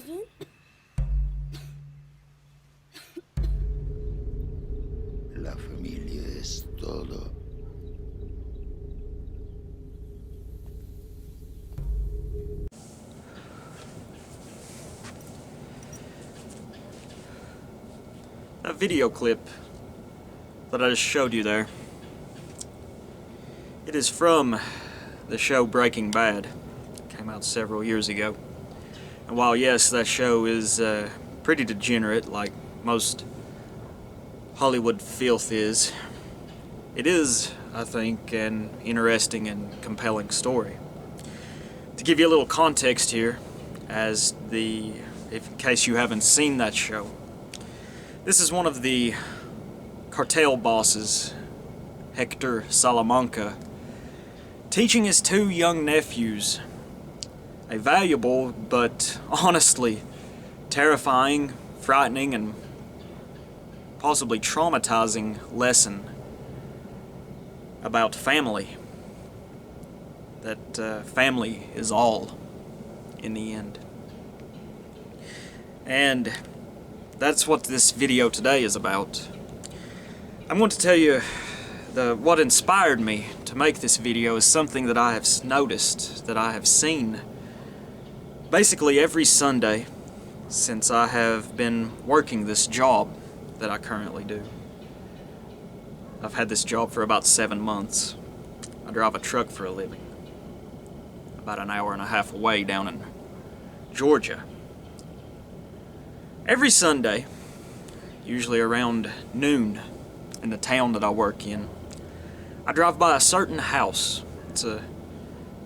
La familia es todo. That video clip that I just showed you there, it is from the show Breaking Bad. It came out several years ago. And while yes, that show is pretty degenerate, like most Hollywood filth is, it is, I think, an interesting and compelling story. To give you a little context here, in case you haven't seen that show, this is one of the cartel bosses, Hector Salamanca, teaching his two young nephews a valuable but honestly terrifying, frightening, and possibly traumatizing lesson about family. That family is all in the end. And that's what this video today is about. I'm going to tell you what inspired me to make this video is something that I have noticed, that I have seen basically every Sunday since I have been working this job that I currently do. I've had this job for about 7 months. I drive a truck for a living, about an hour and a half away down in Georgia. Every Sunday, usually around noon in the town that I work in, I drive by a certain house. It's a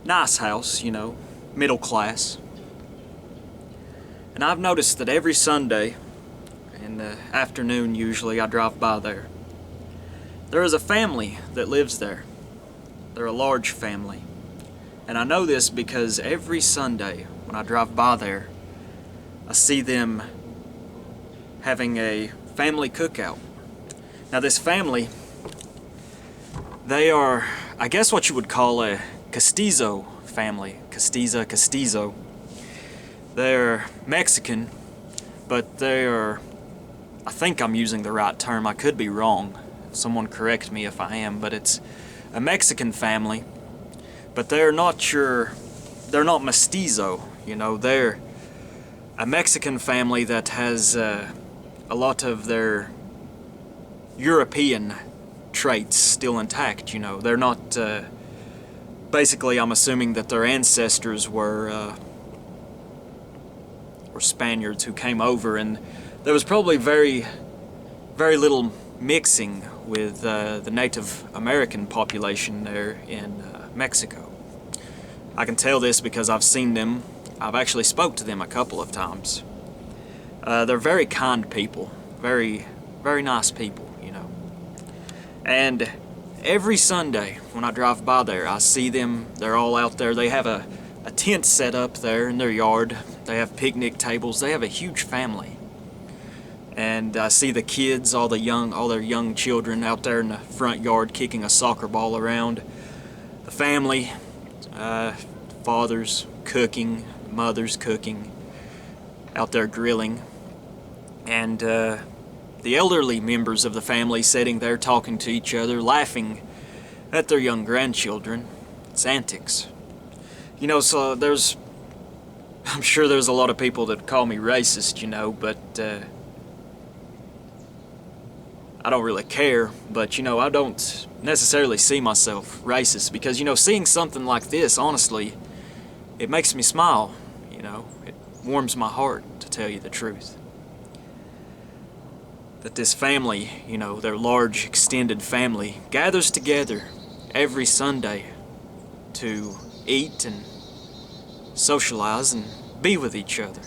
nice house, you know, middle class. And I've noticed that every Sunday, in the afternoon usually, I drive by there. There is a family that lives there. They're a large family. And I know this because every Sunday when I drive by there, I see them having a family cookout. Now this family, they are, I guess what you would call a Castizo family. Castizo. They're Mexican, but they're, I think I'm using the right term, I could be wrong. Someone correct me if I am, but it's a Mexican family, but they're not mestizo, you know, they're a Mexican family that has a lot of their European traits still intact, you know. They're not, basically I'm assuming that their ancestors were Spaniards who came over, and there was probably very little mixing with the Native American population there in Mexico. I can tell this because I've seen them. I've actually spoke to them a couple of times. They're very kind people, very nice people, you know. And every Sunday when I drive by there, I see them. They're all out there. They have a tent set up there in their yard. They have picnic tables. They have a huge family. And I see the kids, all their young children out there in the front yard kicking a soccer ball around. The family, fathers cooking, mothers cooking, out there grilling. And the elderly members of the family sitting there talking to each other, laughing at their young grandchildren. It's antics. You know, so I'm sure there's a lot of people that call me racist, you know, but I don't really care. But, you know, I don't necessarily see myself racist because, you know, seeing something like this, honestly, it makes me smile, you know. It warms my heart, to tell you the truth. That this family, you know, their large extended family, gathers together every Sunday to eat and socialize and be with each other.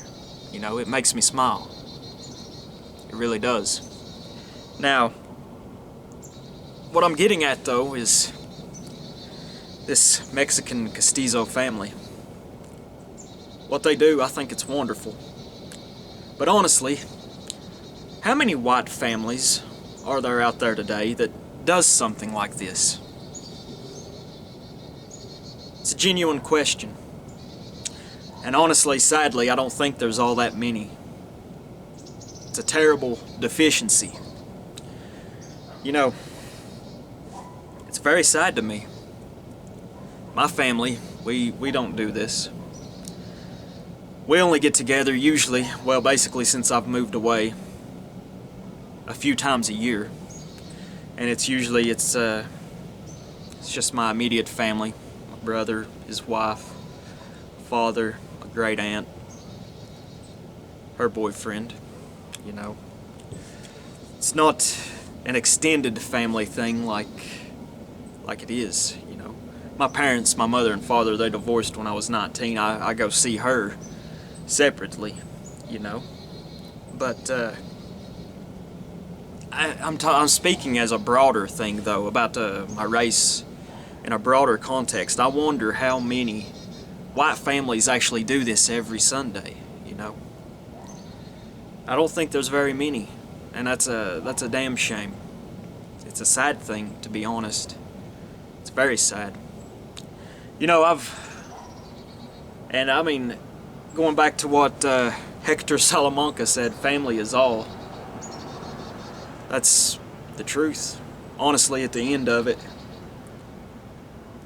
You know, it makes me smile. It really does. Now, what I'm getting at though is this Mexican Castizo family. What they do, I think it's wonderful. But honestly, how many white families are there out there today that does something like this? It's a genuine question. And honestly, sadly, I don't think there's all that many. It's a terrible deficiency. You know, it's very sad to me. My family, we don't do this. We only get together usually, well, basically since I've moved away, a few times a year. And it's usually, it's just my immediate family. My brother, his wife, father, a great aunt, her boyfriend, you know. It's not an extended family thing like it is, you know. My parents, my mother and father, they divorced when I was 19. I go see her separately, you know. But I'm speaking as a broader thing, though, about my race in a broader context. I wonder how many white families actually do this every Sunday, you know. I don't think there's very many, and that's a damn shame. It's a sad thing, to be honest. It's very sad. You know, I mean, going back to what Hector Salamanca said, family is all. That's the truth. Honestly, at the end of it,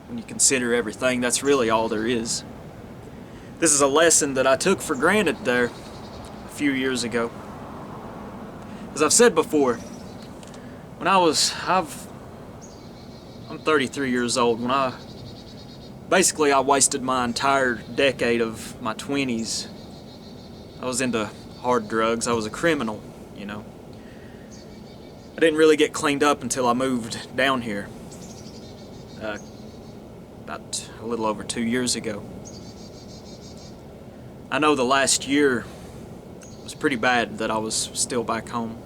when you consider everything, that's really all there is. This is a lesson that I took for granted there a few years ago. As I've said before, when I'm 33 years old. When I wasted my entire decade of my 20s. I was into hard drugs. I was a criminal, you know. I didn't really get cleaned up until I moved down here. About a little over 2 years ago. I know the last year was pretty bad that I was still back home.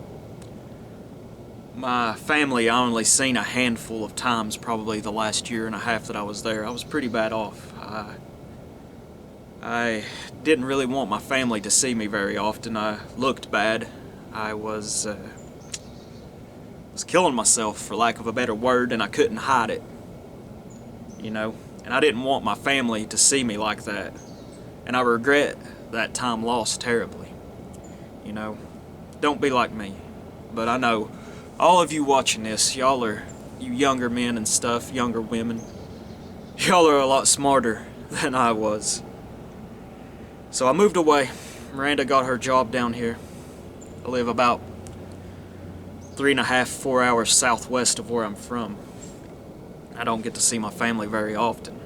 My family I only seen a handful of times probably the last year and a half that I was there. I was pretty bad off. I didn't really want my family to see me very often. I looked bad. I was killing myself, for lack of a better word, and I couldn't hide it. You know? And I didn't want my family to see me like that. And I regret that time lost terribly. You know? Don't be like me. But I know all of you watching this, you younger men and stuff, younger women, y'all are a lot smarter than I was. So I moved away. Miranda got her job down here. I live about 3.5, 4 hours southwest of where I'm from. I don't get to see my family very often.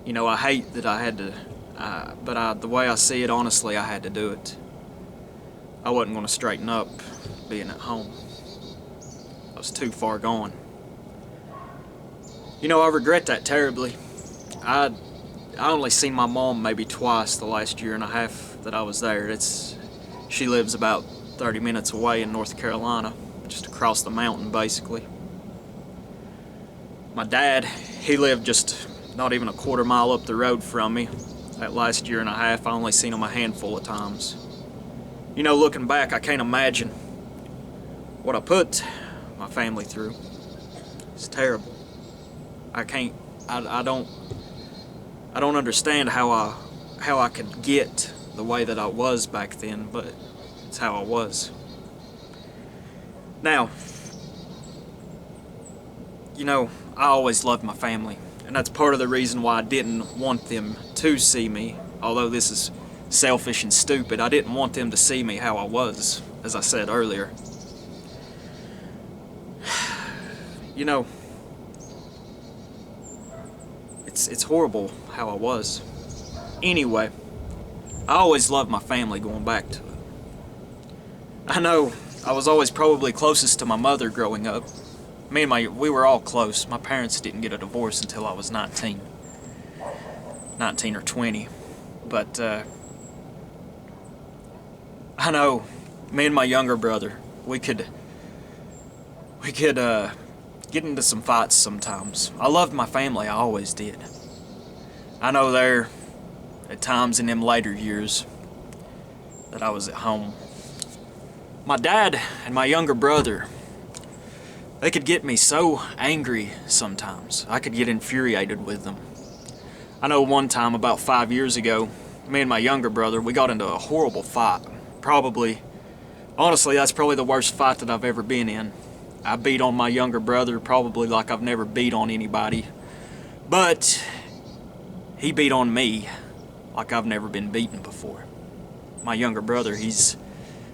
You know, I hate that I had to, but the way I see it, honestly, I had to do it. I wasn't going to straighten up being at home. I was too far gone. You know, I regret that terribly. I only seen my mom maybe twice the last year and a half that I was there. She lives about 30 minutes away in North Carolina, just across the mountain, basically. My dad, he lived just not even a quarter mile up the road from me. That last year and a half, I only seen him a handful of times. You know, looking back, I can't imagine what I put my family through. It's terrible. I don't understand how I could get the way that I was back then, but it's how I was. Now, you know, I always loved my family, and that's part of the reason why I didn't want them to see me, although this is selfish and stupid. I didn't want them to see me how I was, as I said earlier. You know, it's horrible how I was. Anyway, I always loved my family going back to it. I know I was always probably closest to my mother growing up. We were all close. My parents didn't get a divorce until I was 19 or 20. But I know me and my younger brother, we could get into some fights sometimes. I loved my family, I always did. I know there at times in them later years that I was at home. My dad and my younger brother, they could get me so angry sometimes. I could get infuriated with them. I know one time about 5 years ago, me and my younger brother, we got into a horrible fight. Honestly, that's probably the worst fight that I've ever been in. I beat on my younger brother probably like I've never beat on anybody. But he beat on me like I've never been beaten before. My younger brother, he's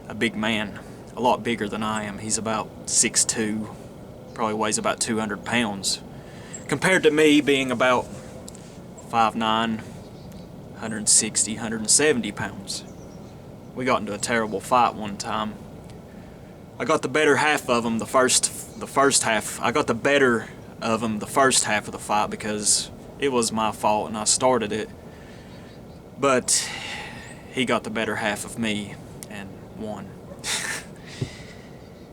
a big man, a lot bigger than I am. He's about 6'2", probably weighs about 200 pounds. Compared to me being about 5'9", 160, 170 pounds. We got into a terrible fight one time. I got the better half of him the first half. I got the better of him the first half of the fight because it was my fault and I started it. But he got the better half of me and won.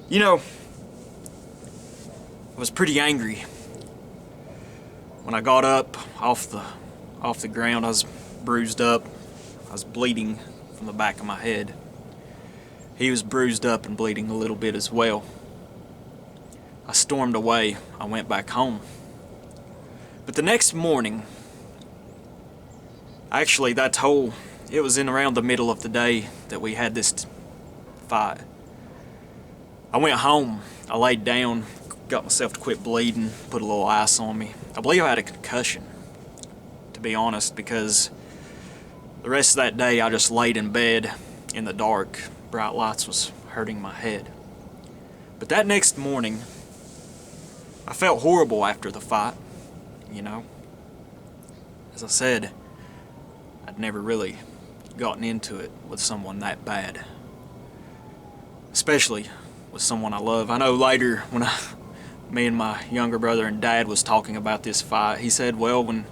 You know, I was pretty angry. When I got up off the ground, I was bruised up. I was bleeding from the back of my head. He was bruised up and bleeding a little bit as well. I stormed away. I went back home. But the next morning, actually it was in around the middle of the day that we had this fight. I went home, I laid down, got myself to quit bleeding, put a little ice on me. I believe I had a concussion, to be honest, because the rest of that day I just laid in bed in the dark. Bright lights was hurting my head. But that next morning, I felt horrible after the fight, you know. As I said, I'd never really gotten into it with someone that bad. Especially with someone I love. I know later when me and my younger brother and dad was talking about this fight, he said, well, when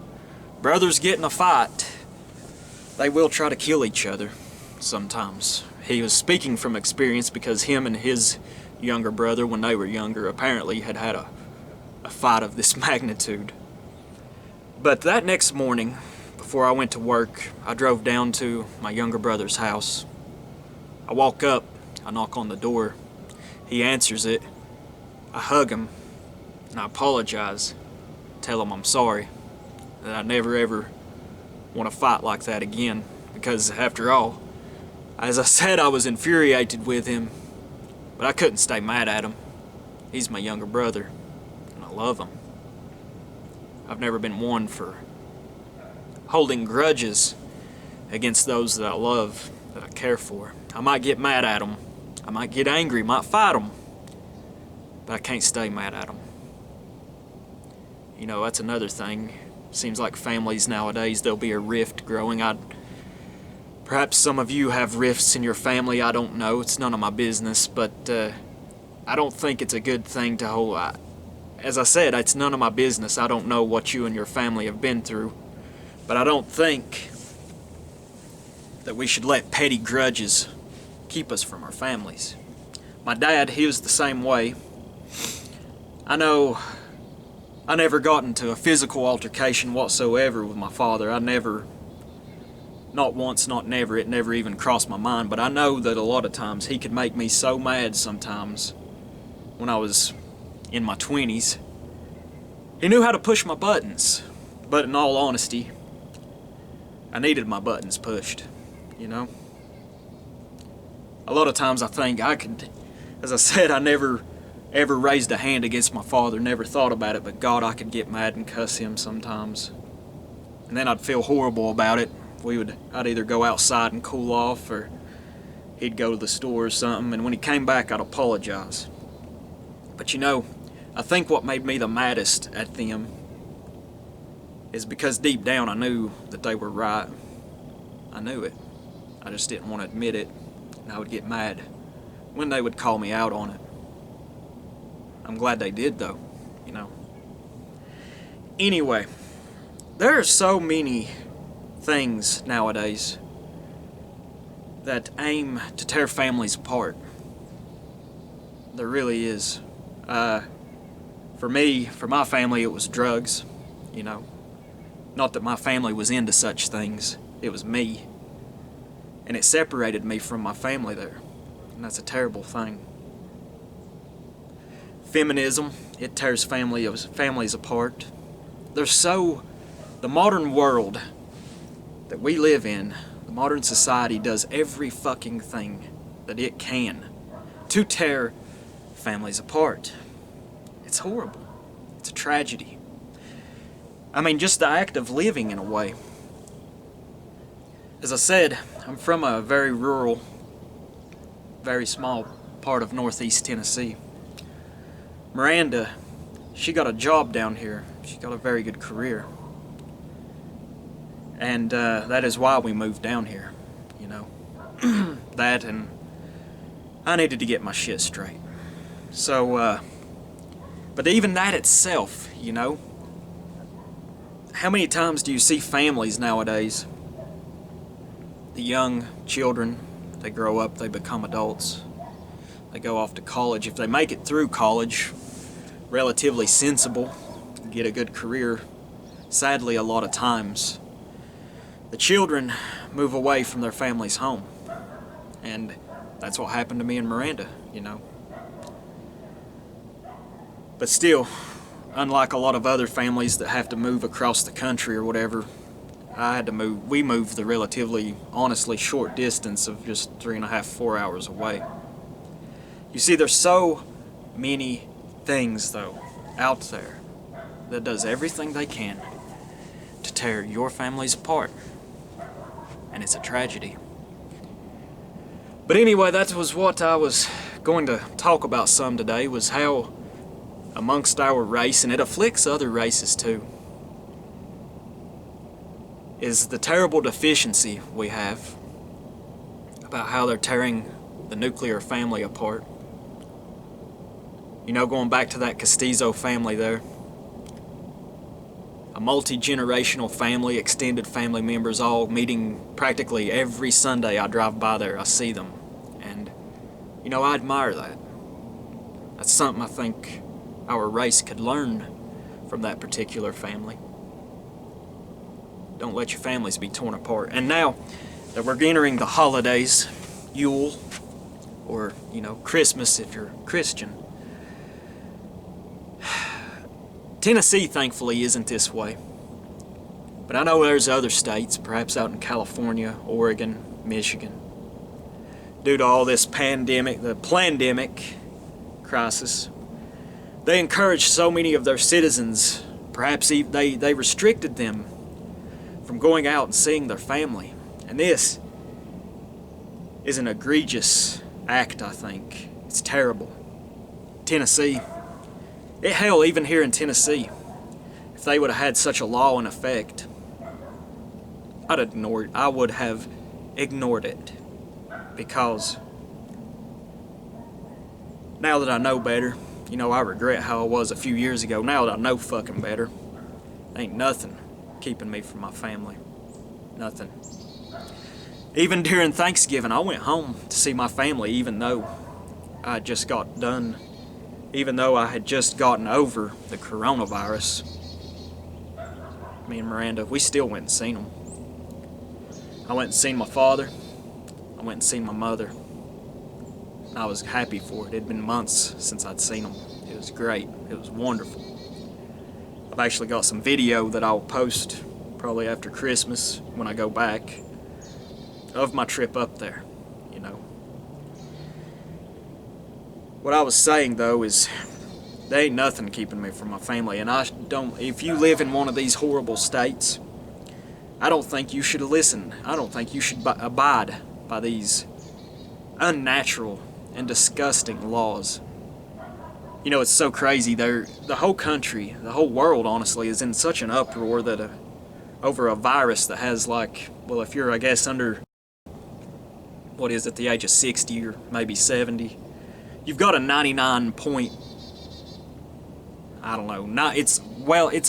brothers get in a fight, they will try to kill each other sometimes. He was speaking from experience because him and his younger brother, when they were younger, apparently had a fight of this magnitude. But that next morning, before I went to work, I drove down to my younger brother's house. I walk up, I knock on the door. He answers it. I hug him, and I apologize. Tell him I'm sorry, that I never ever want to fight like that again. Because after all, as I said, I was infuriated with him, but I couldn't stay mad at him. He's my younger brother, and I love him. I've never been one for holding grudges against those that I love, that I care for. I might get mad at them. I might get angry, might fight them, but I can't stay mad at them. You know, that's another thing. Seems like families nowadays, there'll be a rift growing. Perhaps some of you have rifts in your family, I don't know. It's none of my business, but I don't think it's a good thing to hold. As I said, it's none of my business. I don't know what you and your family have been through, but I don't think that we should let petty grudges keep us from our families. My dad, he was the same way. I know I never got into a physical altercation whatsoever with my father. Not once, not never, it never even crossed my mind, but I know that a lot of times he could make me so mad sometimes when I was in my 20s. He knew how to push my buttons, but in all honesty, I needed my buttons pushed, you know? A lot of times I think I could, as I said, I never ever raised a hand against my father, never thought about it, but God, I could get mad and cuss him sometimes. And then I'd feel horrible about it. I'd either go outside and cool off, or he'd go to the store or something, and when he came back, I'd apologize. But you know, I think what made me the maddest at them is because deep down I knew that they were right. I knew it. I just didn't want to admit it, and I would get mad when they would call me out on it. I'm glad they did, though, you know. Anyway, there are so many things nowadays that aim to tear families apart. There really is. For my family, it was drugs, you know. Not that my family was into such things. It was me. And it separated me from my family there. And that's a terrible thing. Feminism, it tears families apart. There's so The modern world that we live in, the modern society, does every fucking thing that it can to tear families apart. It's horrible. It's a tragedy. I mean, just the act of living, in a way. As I said, I'm from a very rural, very small part of northeast Tennessee. Miranda, she got a job down here. She got a very good career. And that is why we moved down here, you know. That, and I needed to get my shit straight. So, but even that itself, you know, how many times do you see families nowadays? The young children, they grow up, they become adults. They go off to college. If they make it through college, relatively sensible, get a good career, sadly a lot of times, the children move away from their family's home. And that's what happened to me and Miranda, you know. But still, unlike a lot of other families that have to move across the country or whatever, we moved the relatively, honestly, short distance of just 3.5, 4 hours away. You see, there's so many things, though, out there that does everything they can to tear your families apart. And it's a tragedy. But anyway, that was what I was going to talk about some today, was how amongst our race, and it afflicts other races too, is the terrible deficiency we have about how they're tearing the nuclear family apart. You know, going back to that Castizo family there, a multi-generational family, extended family members all meeting practically every Sunday I drive by there, I see them. And, you know, I admire that. That's something I think our race could learn from that particular family. Don't let your families be torn apart. And now that we're entering the holidays, Yule, or, you know, Christmas if you're Christian, Tennessee, thankfully, isn't this way. But I know there's other states, perhaps out in California, Oregon, Michigan, due to all this pandemic, the plandemic crisis, they encouraged so many of their citizens, perhaps they restricted them from going out and seeing their family. And this is an egregious act, I think. It's terrible. Tennessee, hell, even here in Tennessee, if they would have had such a law in effect, I would have ignored it. Because now that I know better, you know, I regret how I was a few years ago. Now that I know fucking better, ain't nothing keeping me from my family. Nothing. Even during Thanksgiving, I went home to see my family, even though I had just gotten over the coronavirus. Me and Miranda, we still went and seen them. I went and seen my father. I went and seen my mother. I was happy for it. It had been months since I'd seen them. It was great. It was wonderful. I've actually got some video that I'll post probably after Christmas when I go back of my trip up there, you know. What I was saying, though, is there ain't nothing keeping me from my family. And if you live in one of these horrible states, I don't think you should listen. I don't think you should abide by these unnatural and disgusting laws. You know, it's so crazy. The whole country, the whole world, honestly, is in such an uproar that over a virus that has, like, well, if you're, I guess, under, what is it, the age of 60 or maybe 70, you've got a 99 point, I don't know, it's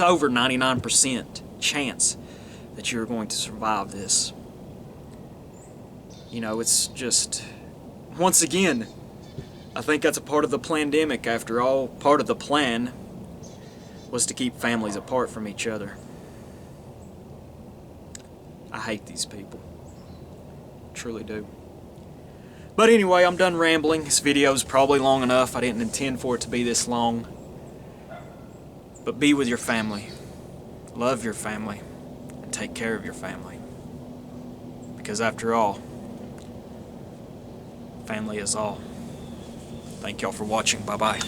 over 99% chance that you're going to survive this. You know, it's just, once again, I think that's a part of the plandemic. After all, part of the plan was to keep families apart from each other. I hate these people. Truly do. But anyway, I'm done rambling. This video's probably long enough. I didn't intend for it to be this long. But be with your family. Love your family. and take care of your family. Because after all, family is all. Thank y'all for watching. Bye-bye.